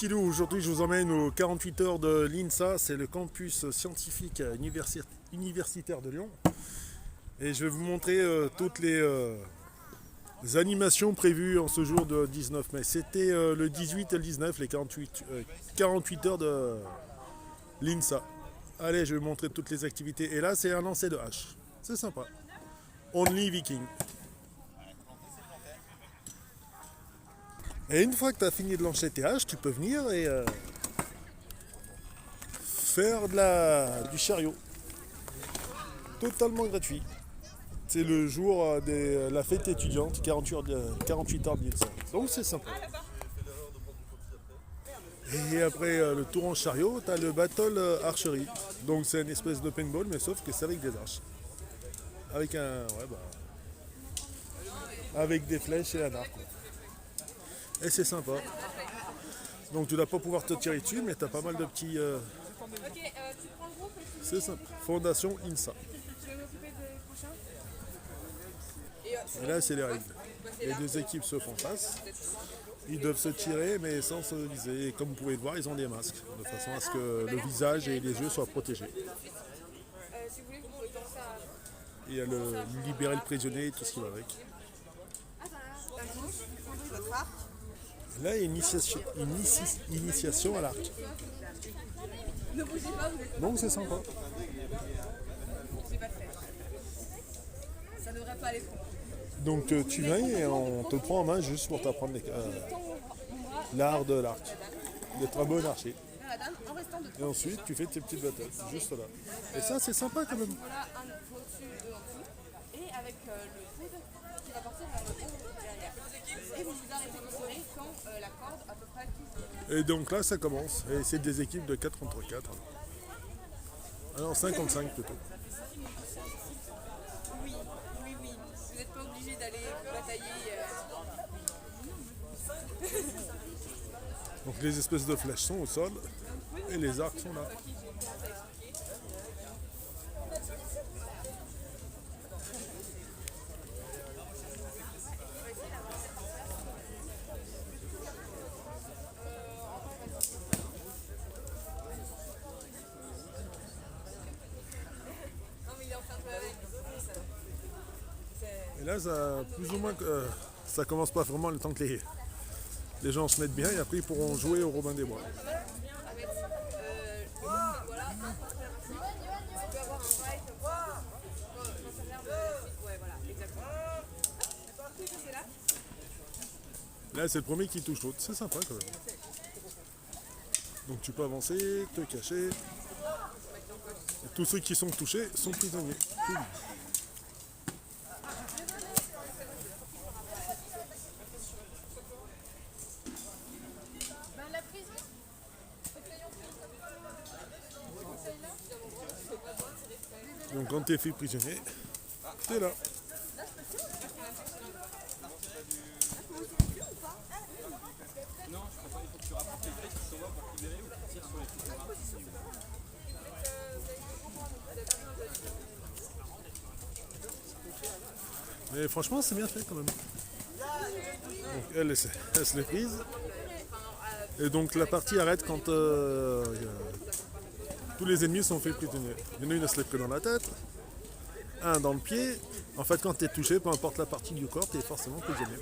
petit loup, aujourd'hui je vous emmène aux 48 heures de l'INSA, c'est le campus scientifique universitaire de Lyon. Et je vais vous montrer toutes les animations prévues en ce jour de 19 mai. C'était le 18 et le 19, les 48 heures de l'INSA. Allez, je vais vous montrer toutes les activités. Et là, c'est un lancer de hache. C'est sympa. Only Viking. Et une fois que tu as fini de lancer tes haches, tu peux venir et faire du chariot. Totalement gratuit. C'est le jour de la fête étudiante, 48 heures de l'INSA. Donc c'est sympa. Et après le tour en chariot, tu as le battle archery. Donc c'est une espèce de paintball, mais sauf que c'est avec des arches. Avec avec des flèches et un arc. Et c'est sympa. Donc tu ne dois pas pouvoir te tirer dessus, mais tu as pas mal de petits... C'est simple. Fondation INSA. Et là, c'est les règles. Les deux équipes se font face. Ils doivent se tirer, mais sans se viser. Et comme vous pouvez le voir, ils ont des masques, de façon à ce que le visage et les yeux soient protégés. Il y a libérer le prisonnier et tout ce qui va avec. Là, il y a une initiation à l'arc. Donc c'est sympa. Ça devrait pas aller trop. Donc tu viens et on te prend en main juste pour t'apprendre l'art de l'arc. D'être un bon archer. Et ensuite tu fais tes petites batailles, juste là. Et ça c'est sympa quand même. Voilà, un au-dessus, deux en dessous. Et avec le coude qui va partir vers le haut derrière. Et vous vous arrêtez de tirer quand la corde à peu près touche. Et donc là ça commence. Et c'est des équipes de 4 contre 4. Alors 55 plutôt. Oui. Vous n'êtes pas obligé d'aller batailler. Donc les espèces de flèches sont au sol et les arcs sont là. Et là, ça, plus ou moins, ça commence pas vraiment le temps que les gens se mettent bien et après ils pourront jouer au Robin des Bois. Là, c'est le premier qui touche l'autre. C'est sympa quand même. Donc tu peux avancer, te cacher. Et tous ceux qui sont touchés sont prisonniers. Donc quand tu es fait prisonnier, t'es là. Mais franchement c'est bien fait quand même. Donc elle se les prise. Et donc la partie arrête quand tous les ennemis sont faits prisonniers. Il y en a une, elle se les pris dans la tête, un dans le pied. En fait, quand tu es touché, peu importe la partie du corps, tu es forcément prisonnier.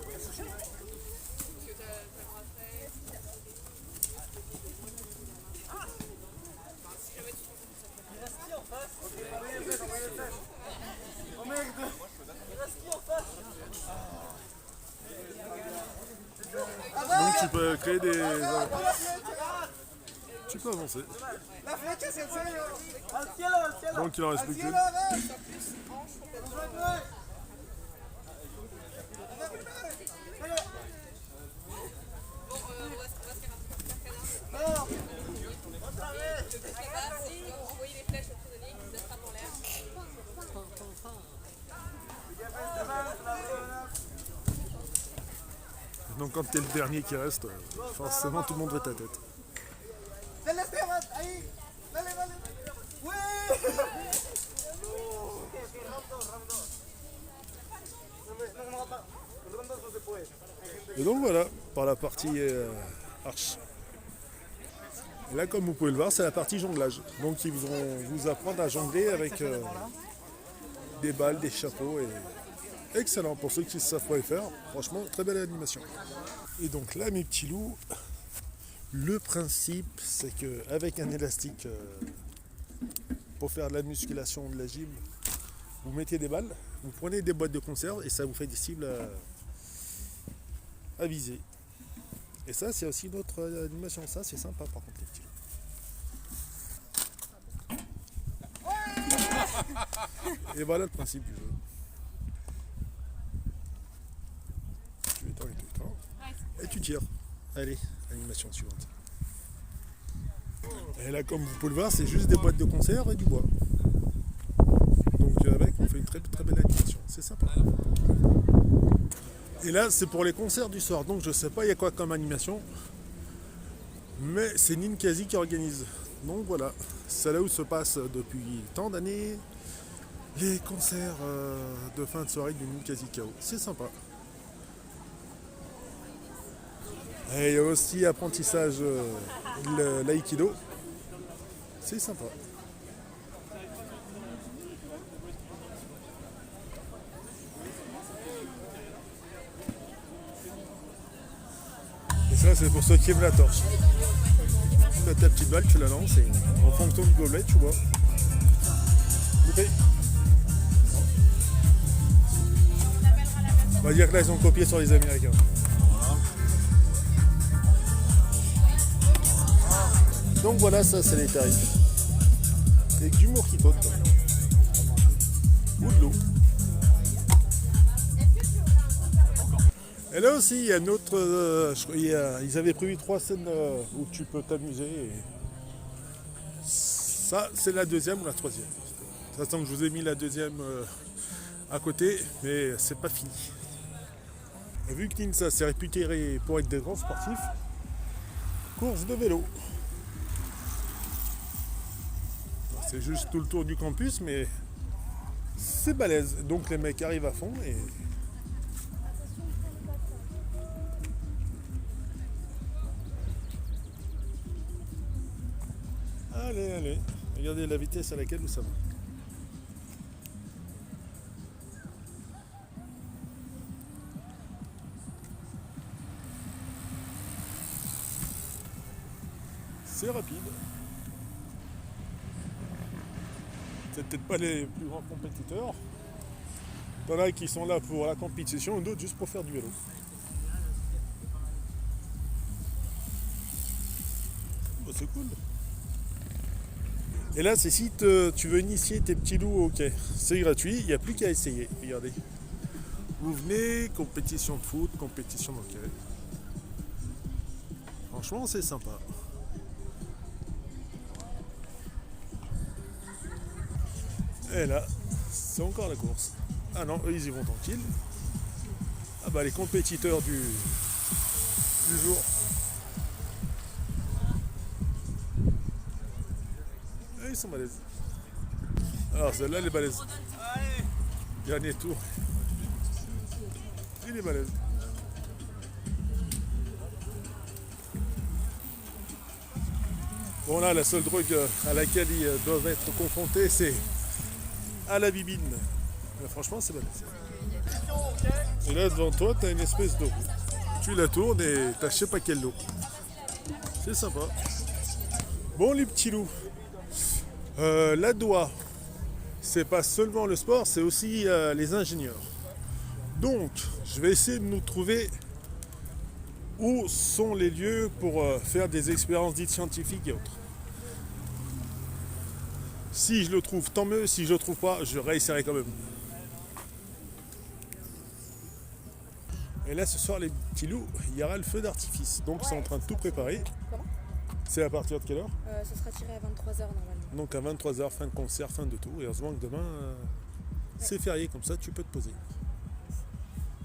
Donc tu peux créer des... Tu peux avancer. Donc il en reste plus qu'une. Envoyer les flèches aux prisonniers qui se attrapent en l'air. Donc quand tu es le dernier qui reste, forcément tout le monde va ta tête. Et donc voilà, par la partie arche. Et là, comme vous pouvez le voir, c'est la partie jonglage. Donc ils vont vous apprendre à jongler avec des balles, des chapeaux. Et excellent pour ceux qui savent pas le faire. Franchement, très belle animation. Et donc là, mes petits loups, le principe, c'est qu'avec un élastique pour faire de la musculation, de la gym, vous mettez des balles, vous prenez des boîtes de conserve et ça vous fait des cibles à viser. Et ça, c'est aussi une autre animation. Ça, c'est sympa par contre, les petits loups. Et voilà le principe du jeu. Tu étends et tu étends. Et tu tires. Allez, animation suivante. Et là, comme vous pouvez le voir, c'est juste des boîtes de conserve et du bois. Donc avec, on fait une très très belle animation. C'est sympa. Et là, c'est pour les concerts du soir. Donc je sais pas il y a quoi comme animation. Mais c'est Ninkasi qui organise. Donc voilà, c'est là où se passe depuis tant d'années les concerts de fin de soirée du Ninkasi Kao. C'est sympa. Et il y a aussi apprentissage de l'aïkido. C'est sympa. Et ça, c'est pour ceux qui aiment la torche. Tu as ta petite balle, tu la lances et en fonction du gobelet, tu vois. Loupé. On va dire que là, ils ont copié sur les Américains. Donc voilà, ça c'est les tarifs. Avec du l'humour qui saute. Ou de l'eau. Et là aussi, il y a une autre. Ils avaient prévu 3 scènes où tu peux t'amuser. Et ça, c'est la deuxième ou la troisième. De toute façon, je vous ai mis la deuxième à côté, mais c'est pas fini. Et vu que Ninsa s'est réputé pour être des grands sportifs, course de vélo. C'est juste tout le tour du campus, mais c'est balèze. Donc les mecs arrivent à fond et. Allez, allez. Regardez la vitesse à laquelle ça va. C'est rapide. C'est peut-être pas les plus grands compétiteurs. Il y en a qui sont là pour la compétition et d'autres juste pour faire du vélo. Bah, c'est cool. Et là, c'est si tu veux initier tes petits loups au hockey. C'est gratuit, il n'y a plus qu'à essayer. Regardez. Vous venez, compétition de foot, compétition de hockey. Franchement, c'est sympa. Et là, c'est encore la course. Ah non, eux ils y vont tranquilles. Ah bah les compétiteurs du jour. Et ils sont balèzes. Alors celle-là elle est balèze. Dernier tour. Il est balèze. Bon là la seule drogue à laquelle ils doivent être confrontés c'est à la bibine. Mais franchement c'est balèze. Et là devant toi tu as une espèce d'eau. Tu la tournes et tu as je sais pas quelle eau. C'est sympa. Bon les petits loups. La doigt, c'est pas seulement le sport, c'est aussi les ingénieurs. Donc je vais essayer de nous trouver où sont les lieux pour faire des expériences dites scientifiques et autres. Si je le trouve, tant mieux. Si je le trouve pas, je réessayerai quand même. Et là, ce soir, les petits loups, il y aura le feu d'artifice. Donc, ils sont en train de tout préparer. Comment ? C'est à partir de quelle heure ? Ça sera tiré à 23h normalement. Donc, à 23h, fin de concert, fin de tout. Et heureusement que demain, c'est férié. Comme ça, tu peux te poser.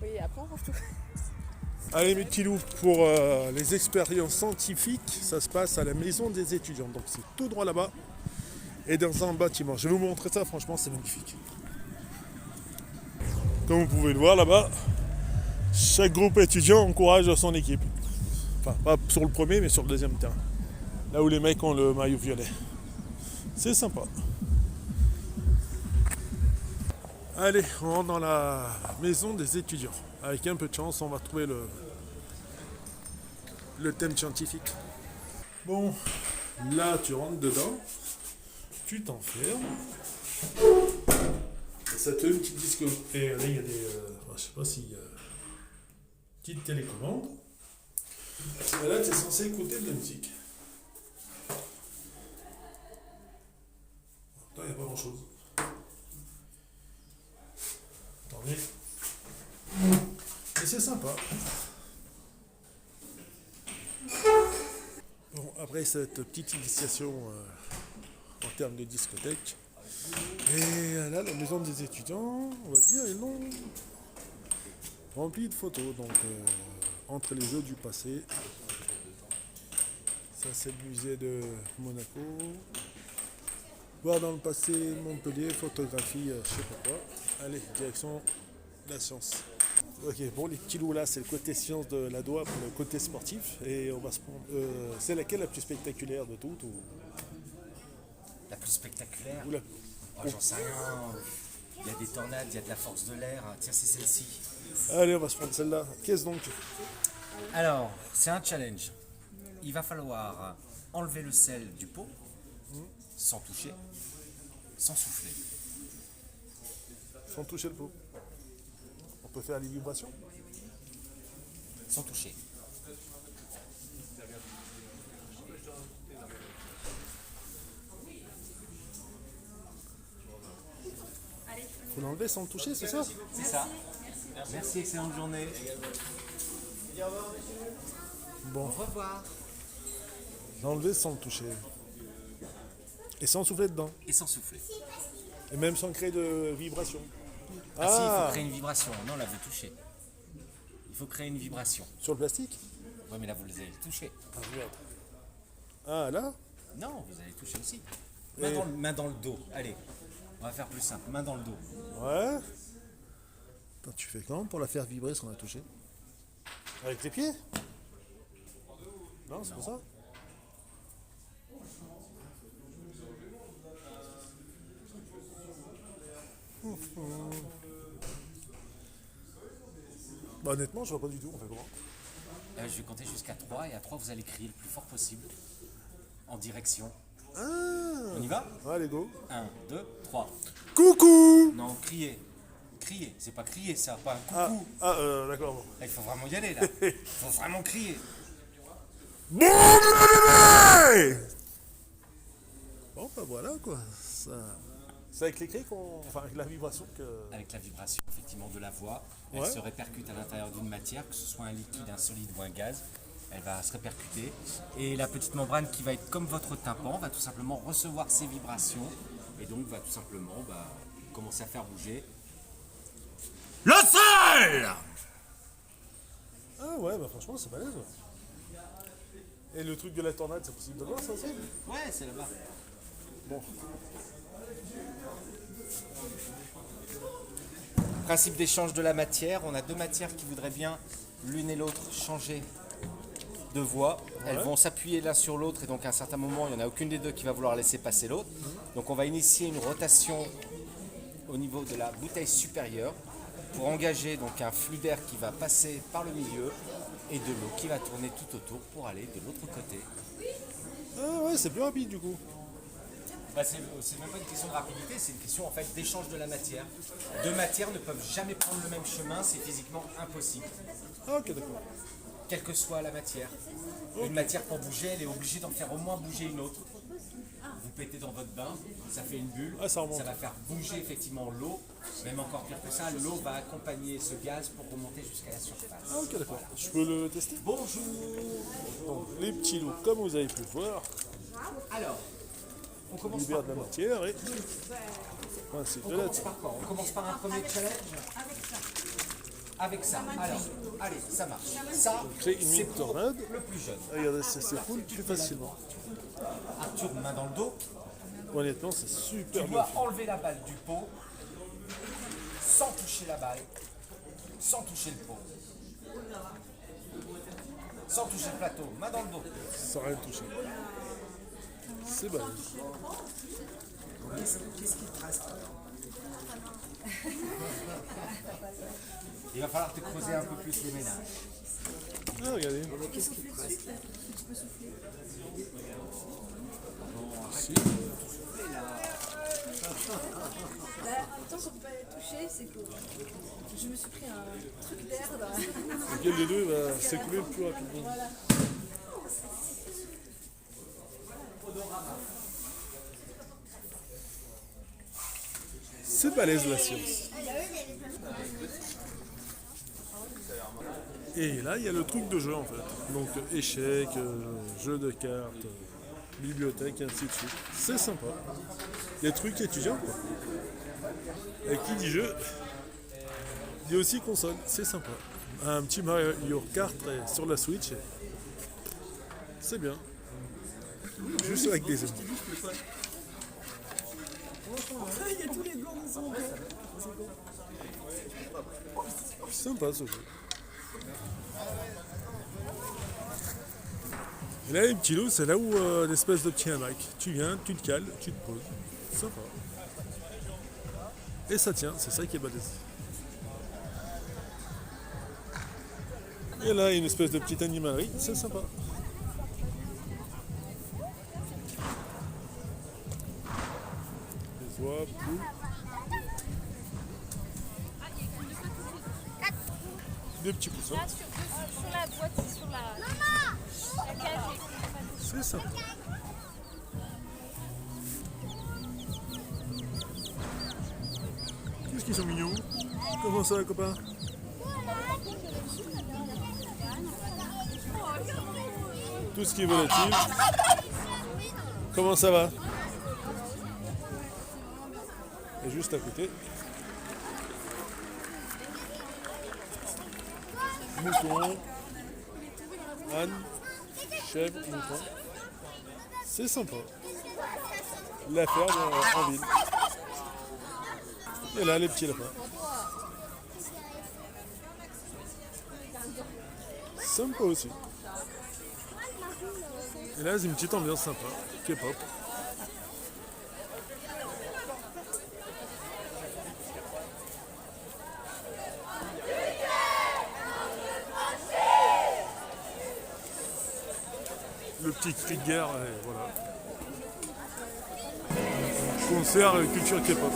Oui, après on range tout. Allez, mes petits loups, pour les expériences scientifiques, ça se passe à la maison des étudiants. Donc, c'est tout droit là-bas. Et dans un bâtiment. Je vais vous montrer ça, franchement, c'est magnifique. Comme vous pouvez le voir là-bas, chaque groupe étudiant encourage son équipe. Enfin, pas sur le premier, mais sur le deuxième terrain. Là où les mecs ont le maillot violet. C'est sympa. Allez, on rentre dans la maison des étudiants. Avec un peu de chance, on va trouver le thème scientifique. Bon, là tu rentres dedans, tu t'enfermes. Ça te fait une petite disque. Et là il y a des. Je sais pas s'il y a. Petite télécommande. Et là tu es censé écouter de la musique. Là il n'y a pas grand chose. Attendez. Mais c'est sympa. Bon, après cette petite initiation en termes de discothèque, et là, la maison des étudiants, on va dire, ils l'ont remplie de photos. Donc, entre les jeux du passé, ça c'est le musée de Monaco. Voir dans le passé, Montpellier, photographie, je sais pas quoi. Allez, direction la science. Ok, bon, les petits loups là, c'est le côté science de la doigt pour le côté sportif. Et on va se prendre. C'est laquelle la plus spectaculaire de toutes ou... La plus spectaculaire? Oula. Oh, j'en sais rien. Il y a des tornades, il y a de la force de l'air. Tiens, c'est celle-ci. Allez, on va se prendre celle-là. Qu'est-ce donc? Alors, c'est un challenge. Il va falloir enlever le sel du pot, sans toucher, sans souffler. Sans toucher le pot. On peut faire les vibrations? Sans toucher. Faut l'enlever sans le toucher, c'est ça? C'est ça. Merci, excellente journée. Bon, Au revoir. l'enlever sans le toucher. Et sans souffler dedans. Et sans souffler. Et même sans créer de vibration. Ah, si, il faut créer une vibration. Non, là, vous touchez. Il faut créer une vibration. Sur le plastique? Ouais, mais là, vous les avez touchés. Ah, merde. Ah, là? Non, vous allez toucher aussi. Et- Main dans le dos. Allez, on va faire plus simple. Main dans le dos. Ouais. Attends, tu fais comment pour la faire vibrer sans la toucher? Avec les pieds? Non, c'est pas ça? Bah, honnêtement, je vois pas du tout, on fait comment? Je vais compter jusqu'à 3 et à 3, vous allez crier le plus fort possible. En direction. Ah! On y va? Allez, go! 1, 2, 3. Coucou! Non, crier. Crier, c'est pas crier ça, pas un Ah, coucou. d'accord. Bon. Là, il faut vraiment y aller là. Il faut vraiment crier. Bon, bébé! Bon, bah voilà quoi. Ça... C'est avec les cris qu'on. Enfin, avec la vibration que. Avec la vibration effectivement de la voix, elle Ouais. se répercute à l'intérieur d'une matière, que ce soit un liquide, un solide ou un gaz. Elle va se répercuter. Et la petite membrane qui va être comme votre tympan va tout simplement recevoir ces vibrations. Et donc va tout simplement commencer à faire bouger le sol. Ah ouais, bah franchement, c'est balèze. Ouais. Et le truc de la tornade, c'est possible de voir ça aussi? Ouais, c'est là-bas. Bon. Principe d'échange de la matière. On a deux matières qui voudraient bien l'une et l'autre changer de voie. Elles vont s'appuyer l'un sur l'autre et donc à un certain moment, il n'y en a aucune des deux qui va vouloir laisser passer l'autre. Donc on va initier une rotation au niveau de la bouteille supérieure pour engager donc un flux d'air qui va passer par le milieu et de l'eau qui va tourner tout autour pour aller de l'autre côté. Ah ouais, c'est plus rapide du coup. C'est même pas une question de rapidité, c'est une question en fait d'échange de la matière. Deux matières ne peuvent jamais prendre le même chemin, c'est physiquement impossible. Ah ok, d'accord. Quelle que soit la matière. Une matière pour bouger, elle est obligée d'en faire au moins bouger une autre. Vous pétez dans votre bain, ça fait une bulle, Ah, ça remonte. va faire bouger effectivement l'eau. Même encore pire que ça, l'eau va accompagner ce gaz pour remonter jusqu'à la surface. Ah ok, d'accord. Je peux le tester? Bonjour. Donc, les petits loups, comme vous avez pu le voir, Alors, on commence libèrent par de la quoi? matière et. Principe On de la commence par quoi? On commence par un premier challenge. Avec ça. Alors, allez, ça marche. Ça, Crée une c'est mini pour tornade. le plus jeune. Regardez, ça s'écoule plus facilement. Arthur, main dans le dos. Honnêtement, c'est Tu super bien dois fait. enlever la balle du pot sans toucher la balle, sans toucher le pot. Sans toucher le plateau, main dans le dos. Sans rien toucher. C'est balèze. Qu'est-ce qui te reste? Il va falloir te creuser un peu plus les ménages. Ah, regardez. Qu'est-ce qui te reste? Si. Tant qu'on ne peut pas les toucher, c'est que je me suis pris un truc d'air dans la... Lequel des deux va s'écouler le plus rapidement? Voilà. C'est balèze la science. Et là, il y a le truc de jeu en fait. Donc échecs, jeux de cartes, bibliothèque, et ainsi de suite. C'est sympa. Des trucs étudiants quoi. Et qui dit jeu, dit aussi console. C'est sympa. Un petit Mario Kart sur la Switch. C'est bien. Juste avec des amis. Il y a tous les blancs dans son dos. Sympa ce jeu. Et là, les petits loups, c'est là où l'espèce de petit hamac. Tu viens, tu te cales, tu te poses. Sympa. Et ça tient, c'est ça qui est balèze. Et là, une espèce de petite animalerie, c'est sympa. Les oies, poules. Des petits poussins. Là, sur la boîte, sur la cage. C'est sympa. Qu'est-ce qu'ils sont mignons. Comment ça, copain? Tout ce qui est volatile. Comment ça va? Et juste à côté. Mouton. Âne. Chèvre, mouton. C'est sympa. La ferme en ville. Et là, les petits lapins. Sympa aussi. Et là, c'est une petite ambiance sympa. K-pop. Le petit cri de guerre, et voilà. Concert culture K-pop.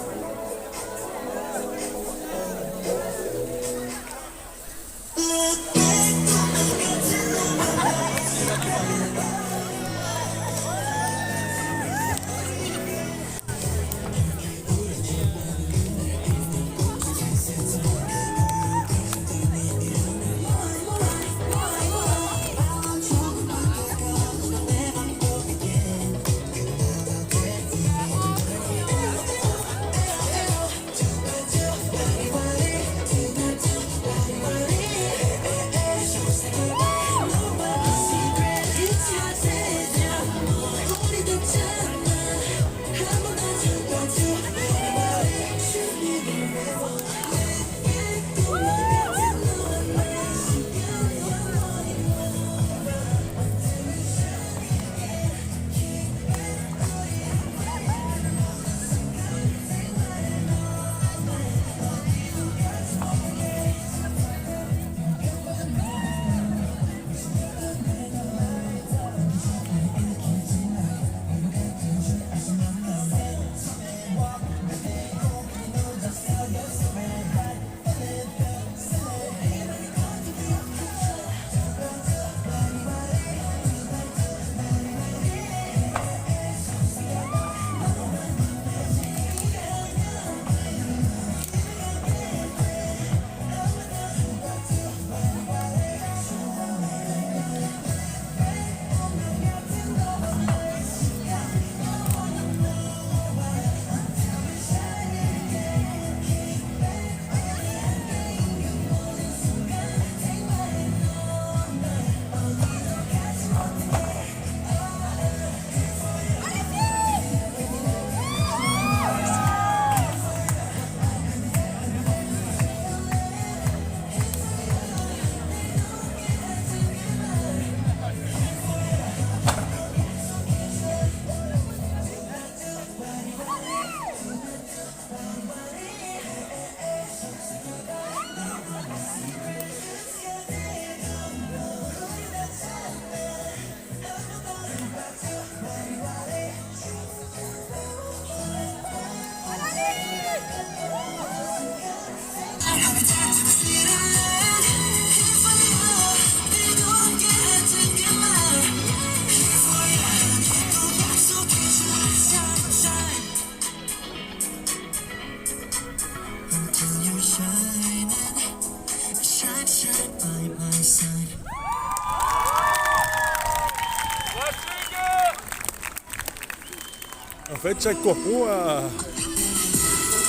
fait, chaque corpo a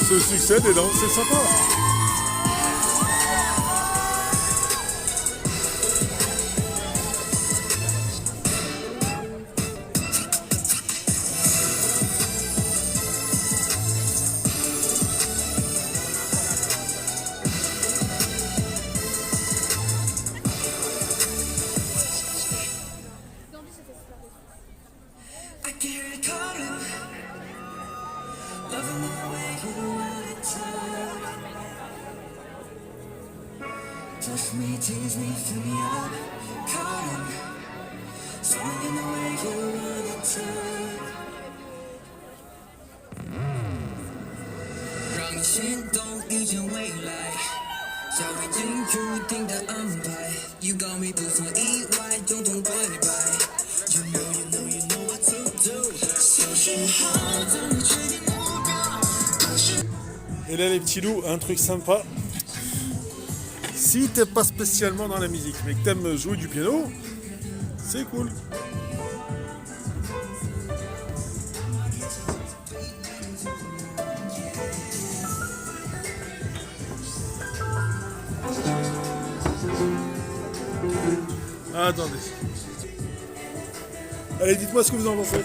ce succès dedans, c'est sympa. I can't call you. Loving the way you wanna touch me, tease me, fill me up. Call you. Swinging the way you wanna touch. 让你心动，遇见未来，早已经注定的安排。You got me 不算意外，种种对白。You know what to do. 小心好，当你确定目标。 Et là les petits loups, un truc sympa. Si t'es pas spécialement dans la musique, mais que t'aimes jouer du piano, c'est cool. Attendez. Allez, dites-moi ce que vous en pensez.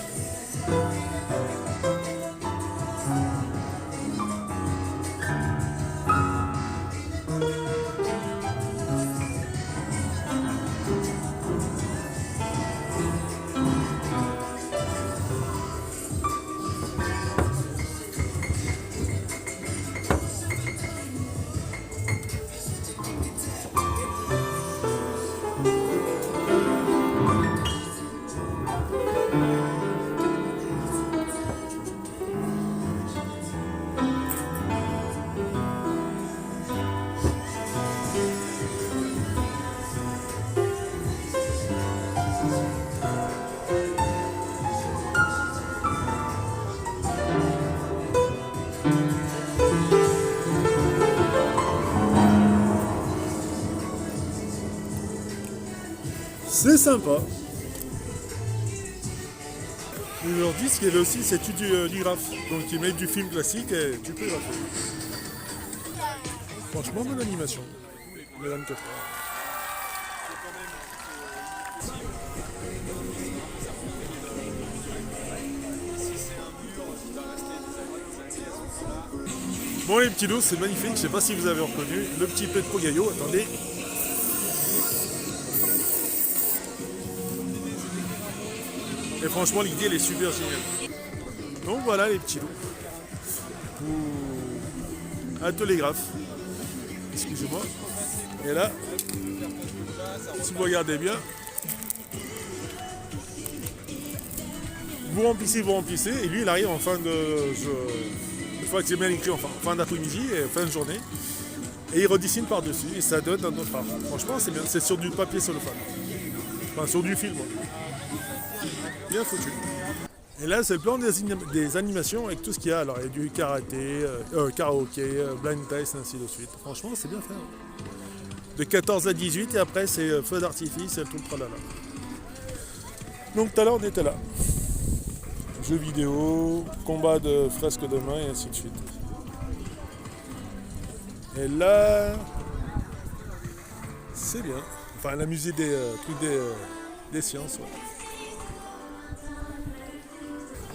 C'est sympa. Et leur disque, il est aussi, c'est du graphe. Donc ils mettent du film classique et tu peux graffer. Franchement, bonne animation. Les 24 heures. Bon les petits loups, c'est magnifique. Je sais pas si vous avez reconnu le petit Pedro Gallo. Attendez. Et franchement, l'idée, elle est super géniale. Donc voilà les petits loups. Un télégraphe. Excusez-moi. Et là, si vous regardez bien, vous remplissez. Et lui, il arrive en fin de... Une fois que c'est bien écrit, en fin d'après-midi et fin de journée. Et il redessine par-dessus. Et ça donne un autre art. Franchement, c'est bien. C'est sur du papier cellophane. Enfin, sur du film. Bien foutu. Et là, c'est le plan des animations avec tout ce qu'il y a. Alors, il y a du karaté, karaoké, blind test, ainsi de suite. Franchement, c'est bien fait. De 14 à 18, et après, c'est feu d'artifice et tout le tralala. Donc, tout à l'heure, on était là. Jeux vidéo, combat de fresques de main, et ainsi de suite. Et là, c'est bien. Enfin, la musée des trucs des sciences. Ouais.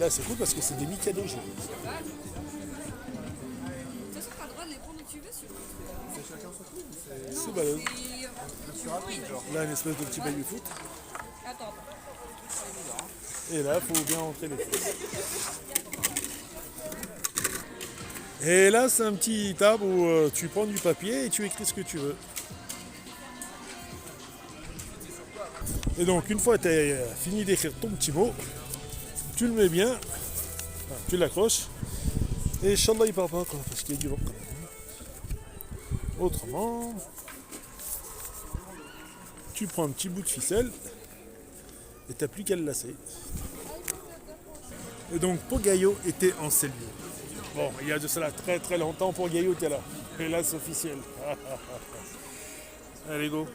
Là, c'est cool parce que c'est des Mikado. De toute façon, t'as le droit de les prendre où tu veux sur C'est balèze. Là, une espèce de petit baby-foot. Attends. Et là, il faut bien rentrer les fesses. Et là, c'est un petit table où tu prends du papier et tu écris ce que tu veux. Et donc, une fois que tu as fini d'écrire ton petit mot, tu le mets bien, enfin, tu l'accroches, et Inch'Allah il part pas, quoi, parce qu'il y a du vent quand même. Autrement, tu prends un petit bout de ficelle, et t'as plus qu'à le lasser. Et donc Pogayo était en Célio. Bon, il y a de cela très très longtemps, Pogayo était là. Et là c'est officiel. Allez go.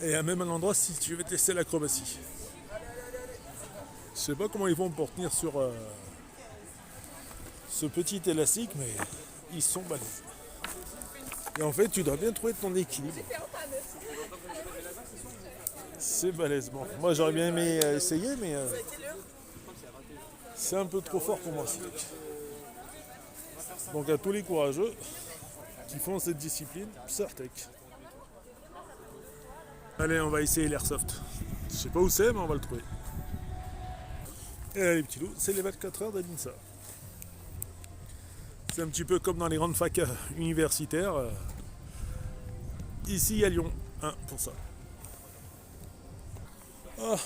Et à même un endroit si tu veux tester l'acrobatie. sais pas comment ils font pour tenir sur ce petit élastique, mais ils sont balèzes. Et en fait, tu dois bien trouver ton équilibre. C'est balèze. Bon, moi, j'aurais bien aimé essayer, mais c'est un peu trop fort pour moi, ce truc. Donc, à tous les courageux qui font cette discipline, Sartec. Allez, on va essayer l'airsoft. Je sais pas où c'est, mais on va le trouver. Et là, les petits loups, c'est les 24 heures de l'INSA. C'est un petit peu comme dans les grandes facs universitaires. Ici à Lyon, hein, pour ça. Ah.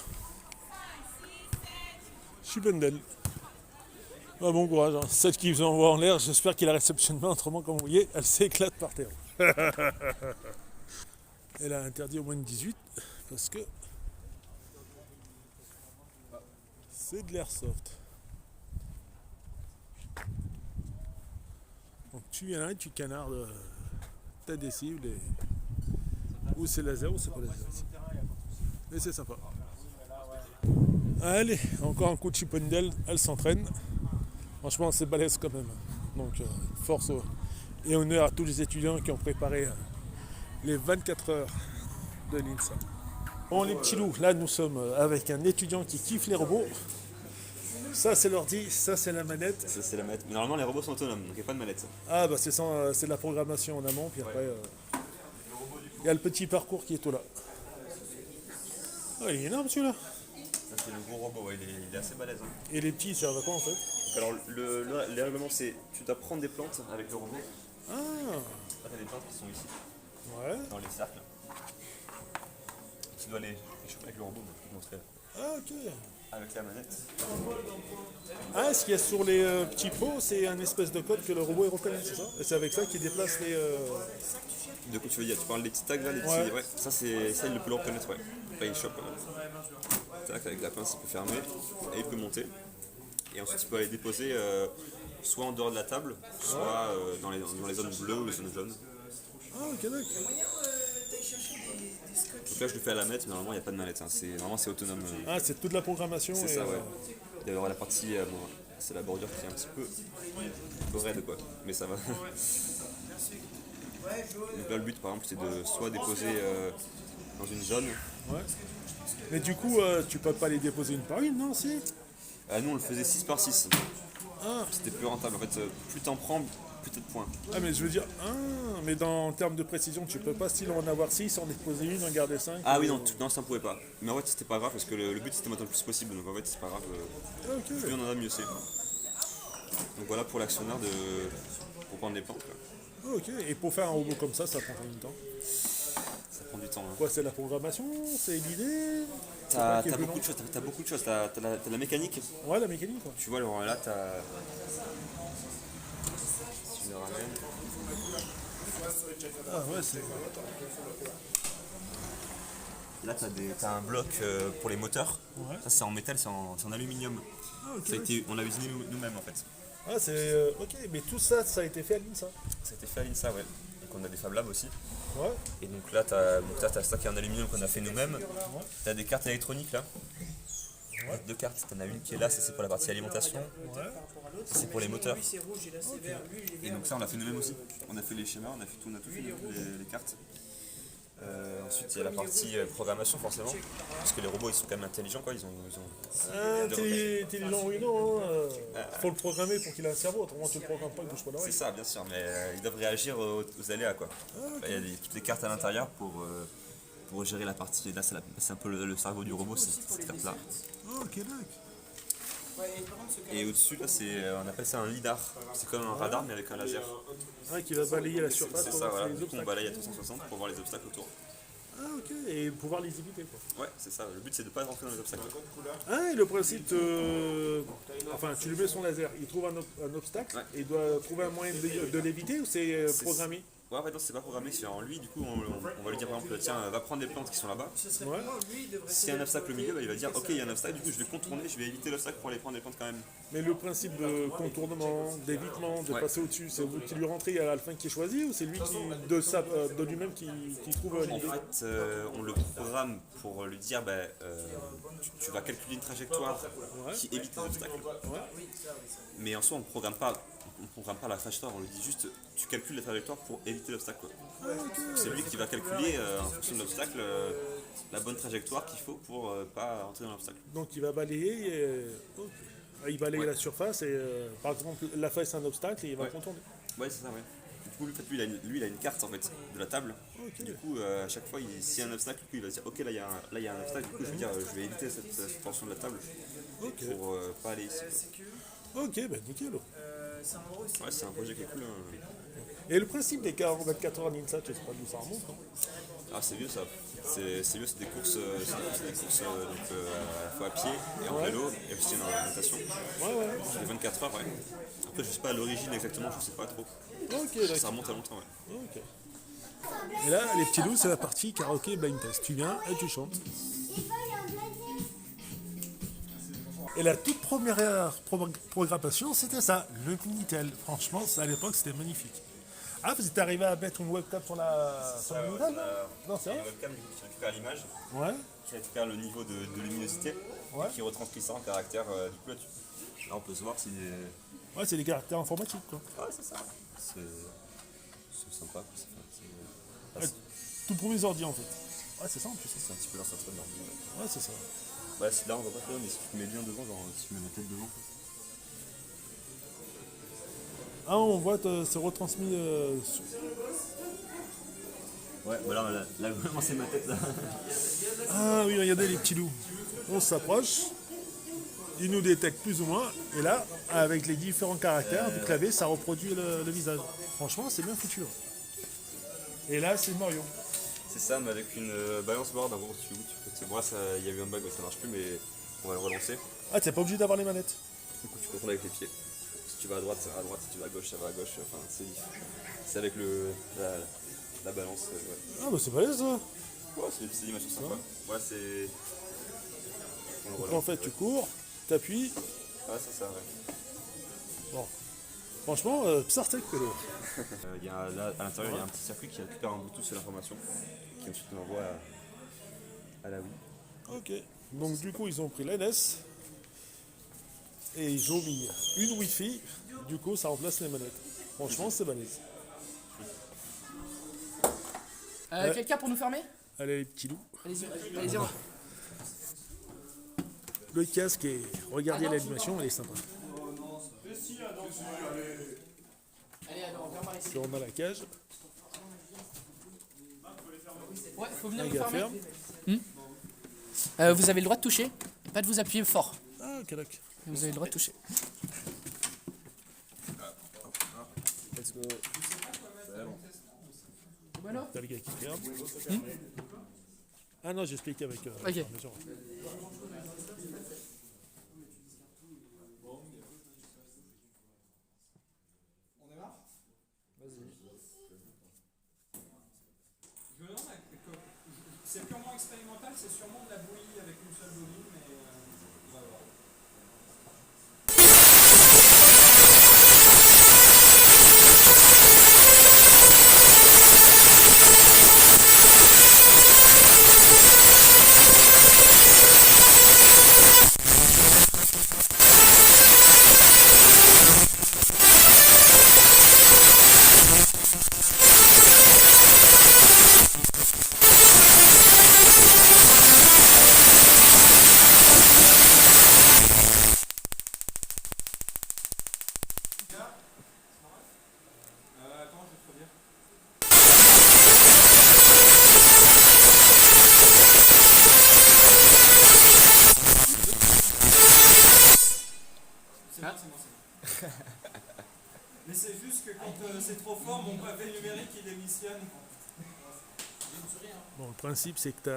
Chipendel. Ah, bon courage, hein. Celle qui vous envoie en l'air, j'espère qu'il la réceptionne bien, autrement, comme vous voyez, elle s'éclate par terre. Elle a interdit au moins de 18 parce que c'est de l'airsoft. Donc tu viens là et tu canardes t'as des cibles et ou c'est laser ou c'est pas laser. Mais c'est sympa. Allez, encore un coup de chipendel, elle s'entraîne. Franchement c'est balèze quand même. Donc force et honneur à tous les étudiants qui ont préparé les 24 heures de l'INSA. Bon les petits loups, là nous sommes avec un étudiant qui kiffe les robots. Ça c'est l'ordi, ça c'est la manette. Ça c'est la manette. Mais normalement les robots sont autonomes, donc il n'y a pas de manette. Ah bah c'est de la programmation en amont, puis après il y a le petit parcours qui est tout là. Oh, il est énorme celui-là. Ça c'est le gros robot, ouais, il est assez balèze. Hein. Et les petits, ils servent à quoi en fait? Donc, alors les règlements c'est tu dois prendre des plantes avec le robot. Ah Là t'as des plantes qui sont ici, ouais. dans les cercles. Tu dois les choper avec le robot, donc je vais te montrer Ah ok. avec la manette. Ah ce qu'il y a sur les petits pots, c'est un espèce de code que le robot il reconnaît, c'est ça? Et c'est avec ça qu'il déplace les. De quoi tu veux dire? Tu parles des petits tags là, les petits. Ouais. Ouais, ça il le peut le reconnaître, ouais. Après il chope. Tac, avec la pince il peut fermer et il peut monter. Et ensuite il peut aller déposer soit en dehors de la table, soit dans les zones bleues ou les zones jaunes. Ah ok d'accord. Donc là je le fais à la manette, mais normalement il n'y a pas de manette, hein. Normalement c'est autonome. Ah c'est toute la programmation. C'est et, ça, ouais. Il y aura la partie, bon, c'est la bordure qui est un petit peu raide quoi, mais ça va. Donc là le but par exemple c'est de soit déposer dans une zone. Ouais. Mais du coup tu peux pas les déposer une par une, non si? Nous on le faisait 6 par 6. Ah. C'était plus rentable en fait, plus t'en prends, plus t'as de points. Ah mais je veux dire, mais en termes de précision, tu peux pas style en avoir 6, en déposer une, en garder 5. Ah oui non, non ça ne pouvait pas. Mais en fait c'était pas grave parce que le but c'était de mettre le plus possible, donc en fait c'est pas grave. Ok. Plus on en a mieux c'est. Donc voilà pour l'actionneur pour prendre les plantes quoi. Ok, et pour faire un robot comme ça prend combien de temps? Ça prend du temps. Hein. Quoi, c'est la programmation? C'est l'idée? T'as beaucoup de choses, t'as beaucoup de choses, t'as la mécanique. Ouais, la mécanique quoi. Tu vois alors là t'as. Si tu le ramènes. Ah ouais, c'est... Là t'as un bloc pour les moteurs. Ouais. Ça c'est en métal, c'est en aluminium. Ah, ok. On l'a usiné nous-mêmes en fait. Ah c'est... ok, mais tout ça, ça a été fait à l'INSA? Ça a été fait à l'INSA, ouais. Donc on a des Fab Labs aussi. Ouais. Et donc là t'as ça qui est en aluminium qu'on a fait nous-mêmes. T'as des cartes électroniques là. Ouais. 2 cartes, t'en as une qui est là, ça c'est pour la partie alimentation. Ouais. Ça c'est pour les moteurs. Et donc ça on l'a fait nous-mêmes aussi. On a fait les schémas, on a tout fait, les cartes. Ensuite il y a la partie programmation forcément. Parce que les robots ils sont quand même intelligents quoi, ils ont Intelligent oui non, faut le programmer pour qu'il ait un cerveau, autrement tu le programmes pas, il bouge pas l'oreille. C'est ça bien sûr, mais ils doivent réagir aux aléas quoi. Il y a toutes les cartes à l'intérieur pour gérer la partie. Là c'est un peu le cerveau du robot, cette carte là. Oh, ok d'accord. Et au-dessus là on appelle ça un lidar. C'est comme un radar mais avec un laser. Ah, qui va balayer la surface C'est pour ça voir voilà, les du coup on obstacles. balaye à 360 pour voir les obstacles autour. Ah ok, et pouvoir les éviter quoi. Ouais c'est ça, le but c'est de ne pas rentrer dans les obstacles. Ah, et le principe, enfin, tu lui mets son laser, il trouve un obstacle, Ouais. et il doit trouver un moyen de l'éviter ou c'est programmé? Ouais, en fait, non, c'est pas programmé. C'est en lui, du coup, on va lui dire par exemple, tiens, va prendre les plantes qui sont là-bas. Ouais. S'il y a un obstacle au milieu, bah, il va dire, ok, il y a un obstacle, du coup, je vais contourner, je vais éviter l'obstacle pour aller prendre les plantes quand même. Mais le principe de contournement, d'évitement, de Ouais. passer au-dessus, c'est vous qui lui rentrez, il y a la fin qui est choisi ou c'est lui qui, de lui-même qui trouve En l'idée? fait, on le programme pour lui dire, tu vas calculer une trajectoire qui évite les obstacles. Mais en soi, on ne programme pas la trajectoire, on lui dit juste, tu calcules la trajectoire pour éviter l'obstacle, quoi. C'est lui qui va calculer en fonction de l'obstacle la bonne trajectoire qu'il faut pour pas entrer dans l'obstacle. Donc il va balayer, ok. Il balaye Ouais. la surface et par exemple la face c'est un obstacle et il va Ouais. contourner. Ouais, c'est ça, ouais. Du coup, en fait, lui, il a une carte en fait de la table. Ok. Du coup, à chaque fois, s'il y a un obstacle, du coup, il va se dire, ok, là, il y a un obstacle. Du coup, je vais dire, je vais éviter cette portion de la table pour pas aller ici, quoi. Ok, ben nickel. Ouais, c'est un projet qui est cool, hein. Et le principe des 24 heures d'INSA, tu sais pas d'où ça remonte, non? Ah, c'est vieux ça. C'est vieux, c'est des courses, donc, à la fois à pied et en vélo et aussi en natation. Ouais. Les 24 heures, ouais. Après, je sais pas à l'origine exactement, je sais pas trop. Ok, Ça d'accord. remonte à longtemps, ouais. Ok. Et là, les petits loups, c'est la partie karaoké blind test. Tu viens et tu chantes. Et la toute première programmation, c'était ça, le Minitel. Franchement, ça, à l'époque, c'était magnifique. Ah, vous êtes arrivé à mettre une webcam sur le Minitel, non? C'est Il y a vrai? une webcam du coup, qui récupère l'image, Ouais. qui récupère le niveau de luminosité, Ouais. et qui retranscrit ça en caractère du coup là-dessus. Là, on peut se voir si. Ouais, c'est des caractères informatiques, quoi. Ouais, c'est ça. C'est sympa. Ouais, tout premier ordi, en fait. Ouais, c'est ça, en plus. C'est un petit peu l'ancêtre de l'ordi. Ouais, c'est ça. Bah, là, on va pas faire, mais si tu mets bien devant, genre, si tu mets la tête devant. Ah, on voit, c'est retransmis Ouais, voilà, là, vraiment, c'est ma tête là. Ah oui, regardez les petits loups. On s'approche, il nous détecte plus ou moins, et là, avec les différents caractères du clavier, ça reproduit le visage. Franchement, c'est bien foutu. Et là, c'est Mario. C'est ça, mais avec une balance board, en gros, tu peux. Moi, il y a eu un bug, ça marche plus, mais on va le relancer. Ah, t'es pas obligé d'avoir les manettes. Du coup, tu contrôles avec les pieds. Si tu vas à droite, ça va à droite, si tu vas à gauche, ça va à gauche. Enfin, c'est avec la balance. Ouais. Ah, bah c'est balèze, ça. Ouais, c'est des petites animations sympas. Voilà, c'est. On le Donc, relance. en fait, tu cours, t'appuies. Ouais, c'est ça, ouais. Bon. Franchement, Psartek, pélo. Là, à l'intérieur, il y a un petit circuit qui récupère en Bluetooth l'information, qui ensuite l'envoie à la Wii. Ok. Donc, du coup, ils ont pris la NES. Et ils ont mis une Wi-Fi. Du coup, ça remplace les manettes. Franchement, c'est balèze. Ouais. Quelqu'un pour nous fermer? Allez, les petits loups. Allez-y, allez-y. Le casque et regardez l'animation, elle est sympa. Allez, alors, on ferme ici. Puis on a la cage. Ouais, faut venir Un nous gars fermer. ferme. Vous avez le droit de toucher, et pas de vous appuyer fort. Ah, calac. Vous avez le droit de toucher. Let's go. Voilà. T'as le gars qui ferme. Ah non, j'explique avec. Ok. la mesure. C'est purement expérimental, c'est sûrement de la bouillie avec une seule bobine, mais on va voir. Comment je vais te dire? C'est bon, c'est bon. Mais c'est juste que quand c'est trop fort, mon pavé numérique il démissionne. Bon, le principe, c'est que t'as.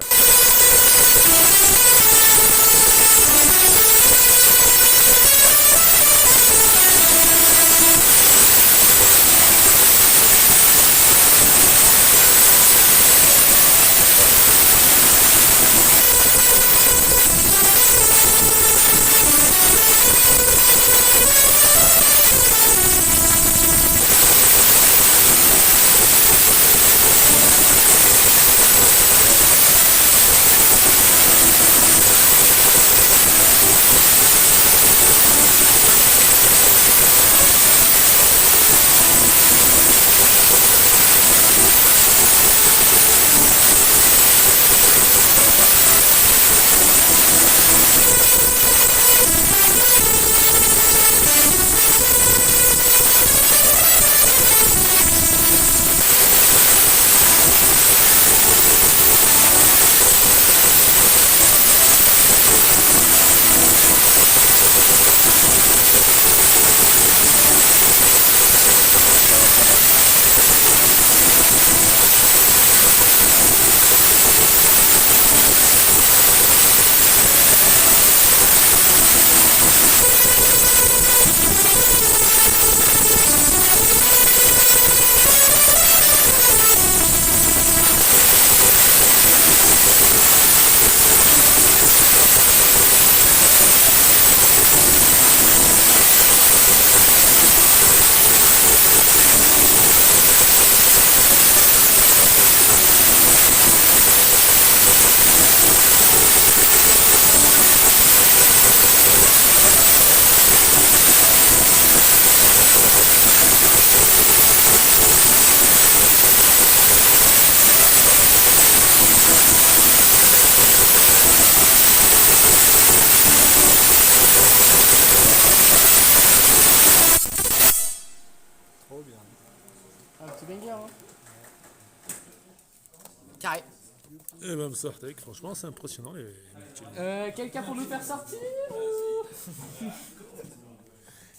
Et ben Sartec, franchement c'est impressionnant les petits loups. Quelqu'un pour nous faire sortir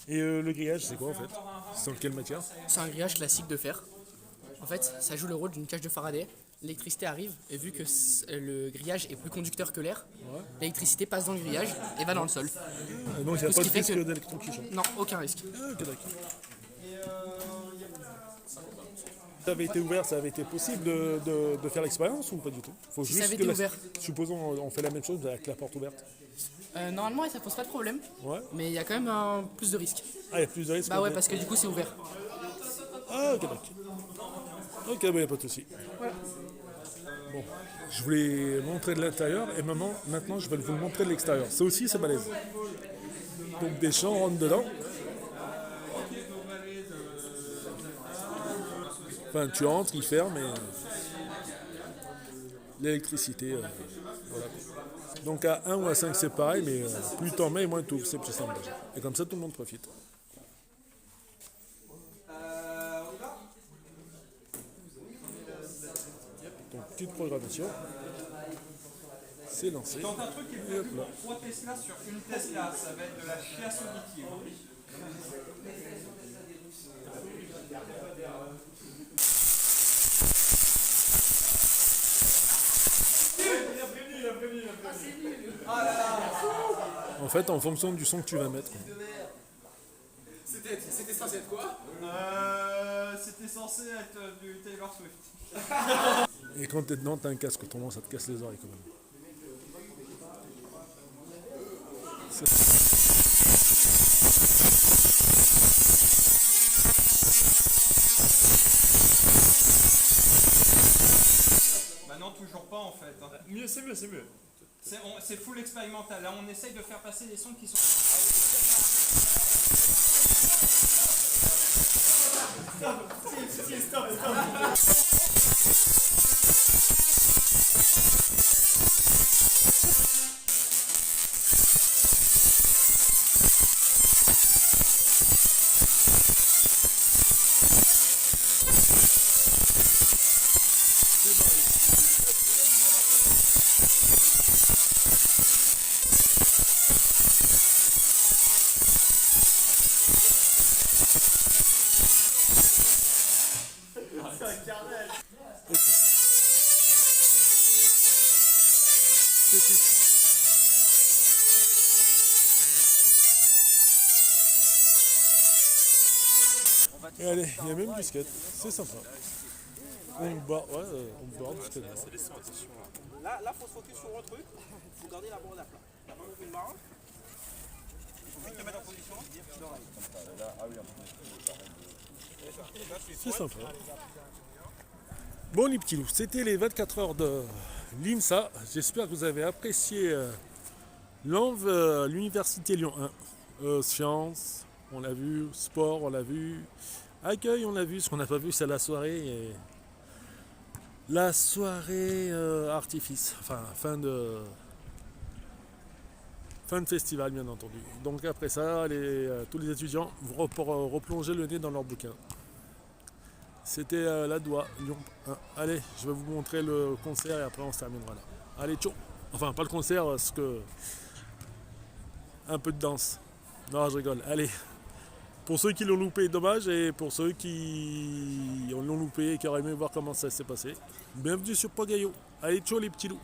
Et le grillage c'est quoi en fait? C'est dans quelle matière? C'est un grillage classique de fer. En fait, ça joue le rôle d'une cage de Faraday. L'électricité arrive et vu que le grillage est plus conducteur que l'air, l'électricité passe dans le grillage et va dans le sol. Donc il n'y a Tout pas ce de qui fait risque que- d'électrocution. Non, aucun risque. Ah, ok, d'accord. Ça avait été ouvert, ça avait été possible de faire l'expérience ou pas du tout? Faut Si juste ça avait que été ouvert. Supposons on fait la même chose avec la porte ouverte. Normalement, ça pose pas de problème, Ouais. mais il y a quand même plus de risques. Ah, il y a plus de risques. Bah ouais, parce que du coup, c'est ouvert. Ah, ok, d'accord. Ok, bah, il n'y a pas de souci. Bon, je voulais montrer de l'intérieur et maintenant je vais vous le montrer de l'extérieur. Ça aussi, c'est balèze. Donc des champs rentrent dedans. Enfin, tu entres, il ferme et l'électricité, voilà. Donc à 1 ou à 5 c'est pareil, mais plus t'en mets, moins tu ouvres, c'est plus simple déjà. Et comme ça tout le monde profite. Donc petite programmation. C'est lancé. Donc un truc qui est Et hop prévu là. pour 3 Tesla sur une Tesla, ça va être de la chiasse au lithium. En fait, en fonction du son que tu vas mettre. C'était censé être quoi? C'était censé être du Taylor Swift. Et quand t'es dedans, t'as un casque, autrement ça te casse les oreilles quand même. Bah non, toujours pas en fait. Mieux, c'est mieux, c'est mieux. C'est full expérimental. Là, on essaye de faire passer des sons qui sont. Et allez, il y a même du skate, c'est sympa. On boit, ouais, on boit du skate. Là, faut se focus sur le truc. Faut garder la bande à plat. T'as pas ouvert une barre. Il faut vite te mettre en position. C'est sympa. Bon les petits loups, c'était les 24 heures de l'INSA. J'espère que vous avez apprécié l'UNV, l'Université Lyon 1. Sciences, on l'a vu, sport, on l'a vu, accueil, on l'a vu. Ce qu'on n'a pas vu, c'est la soirée. Et la soirée artifice, enfin fin de festival bien entendu. Donc après ça, tous les étudiants vont replonger le nez dans leur bouquin. C'était la Doua, Lyon 1. Allez, je vais vous montrer le concert et après on se terminera là. Allez, ciao. Enfin, pas le concert, parce que un peu de danse. Non, je rigole. Allez. Pour ceux qui l'ont loupé, dommage. Et pour ceux qui l'ont loupé et qui auraient aimé voir comment ça s'est passé, bienvenue sur Pagayo. Allez, ciao les petits loups.